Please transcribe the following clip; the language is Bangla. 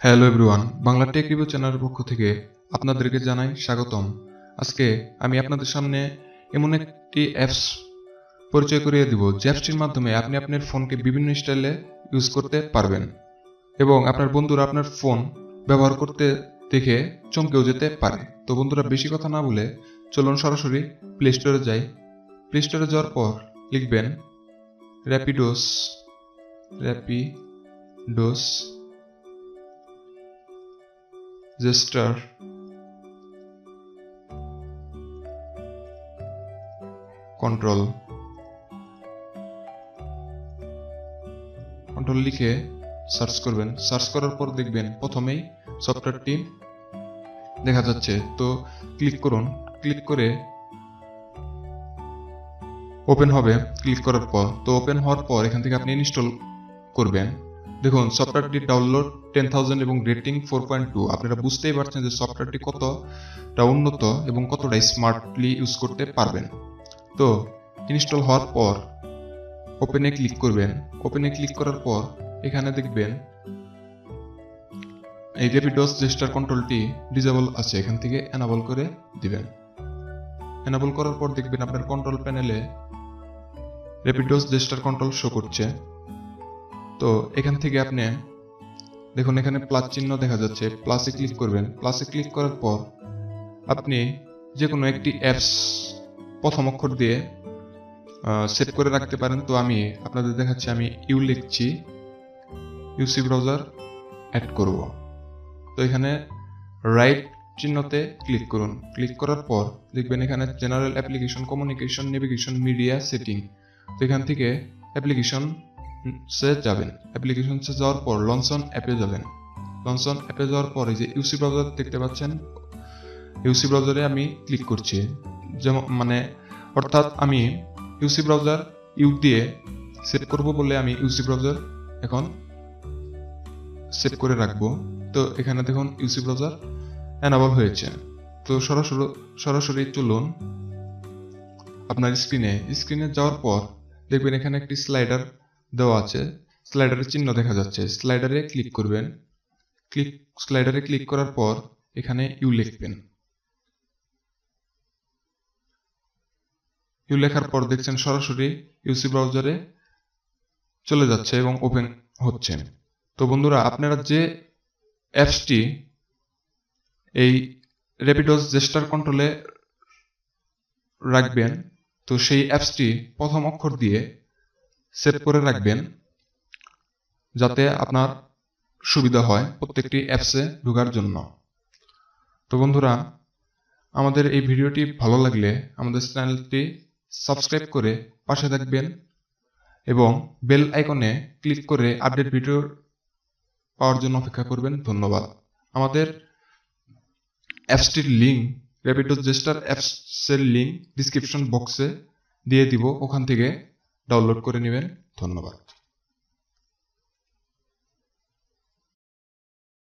Hello everyone, Bangla take review চ্যানেলের পক্ষ থেকে আপনাদেরকে জানাই স্বাগতম। আজকে আমি আপনাদের সামনে এমন একটি অ্যাপস পরিচয় করিয়ে দিব যে অ্যাপসটির মাধ্যমে আপনি আপনার ফোনকে বিভিন্ন স্টাইলে ইউজ করতে পারবেন এবং আপনার বন্ধুরা আপনার ফোন ব্যবহার করতে দেখে চমকেও যেতে পারে। তো বন্ধুরা, বেশি কথা না বলে চলুন সরাসরি প্লে স্টোরে যাই। প্লে স্টোরে যাওয়ার পর লিখবেন র্যাপিডোস জেস্টার কন্ট্রোল লিখে সার্চ করবেন। সার্চ করার পর দেখবেন প্রথমেই সফটওয়্যারটি দেখা যাচ্ছে। তো ক্লিক করুন। ক্লিক করে ওপেন হবে। ক্লিক করার পর ওপেন হওয়ার পর এখান থেকে আপনি ইনস্টল করবেন। দেখুন, সফটওয়্যারটি ডাউনলোড 10,000 এবং রেটিং 4.2। আপনারা বুঝতেই পারছেন যে সফটওয়্যারটি কতটা উন্নত এবং কতটা স্মার্টলি ইউজ করতে পারবেন। তো ইনস্টল হওয়ার পর ওপেনে ক্লিক করবেন। ওপেনে ক্লিক করার পর এখানে দেখবেন এই র্যাপিডোস জেস্টার কন্ট্রোলটি ডিসেবল আছে, এখান থেকে এনাবল করে দিবেন। এনাবল করার পর দেখবেন আপনার কন্ট্রোল প্যানেলে র্যাপিডোস জেস্টার কন্ট্রোল শো করছে। তো এখান থেকে আপনি দেখুন, এখানে প্লাস চিহ্ন দেখা যাচ্ছে, প্লাসে ক্লিক করবেন। প্লাসে ক্লিক করার পর আপনি যে কোনো একটি অ্যাপস প্রথম অক্ষর দিয়ে সেট করে রাখতে পারেন। তো আমি আপনাদের দেখাচ্ছি, আমি ইউ লিখছি, ইউসি ব্রাউজার অ্যাড করব। তো এখানে রাইট চিহ্নতে ক্লিক করুন। ক্লিক করার পর দেখবেন এখানে general application, communication, navigation, media, setting. তো এখান থেকে অ্যাপ্লিকেশন যাবেন। অ্যাপ্লিকেশনসে যাওয়ার পর লঞ্চ অন অ্যাপে যাবেন। লঞ্চ অন অ্যাপে যাওয়ার পর এই যে ইউসি ব্রাউজার দেখতে পাচ্ছেন, ইউসি ব্রাউজারে আমি ক্লিক করছি। যেমন অর্থাৎ আমি ইউসি ব্রাউজার ইউ দিয়ে সেট করব বলে আমি ইউসি ব্রাউজার এখন সেট করে রাখবো। তো এখানে দেখুন ইউসি ব্রাউজার এনাবল হয়েছে। তো সরাসরি চলুন আপনার স্ক্রিনে যাওয়ার পর দেখবেন এখানে একটি স্লাইডার দেওয়া আছে, স্লাইডারের চিহ্ন দেখা যাচ্ছে। স্লাইডারে ক্লিক করবেন। স্লাইডারে ক্লিক করার পর এখানে ইউ লিখবেন। ইউ লেখার পর দেখছেন সরাসরি ইউসি ব্রাউজারে চলে যাচ্ছে এবং ওপেন হচ্ছে। তো বন্ধুরা, আপনারা যে অ্যাপসটি এই র্যাপিডোস জেস্টার কন্ট্রোলে রাখবেন, তো সেই অ্যাপসটি প্রথম অক্ষর দিয়ে সেট করে রাখবেন যাতে আপনার সুবিধা হয় প্রত্যেকটি অ্যাপসে ঢোকার জন্য। তো বন্ধুরা, আমাদের এই ভিডিওটি ভালো লাগলে আমাদের চ্যানেলটি সাবস্ক্রাইব করে পাশে থাকবেন এবং বেল আইকনে ক্লিক করে আপডেট ভিডিও পাওয়ার জন্য অপেক্ষা করবেন। ধন্যবাদ। আমাদের অ্যাপসটির লিঙ্ক, র্যাপিডোস জেস্টার অ্যাপসের লিঙ্ক ডিসক্রিপশন বক্সে দিয়ে দিব, ওখান থেকে ডাউনলোড করে নেবেন। ধন্যবাদ।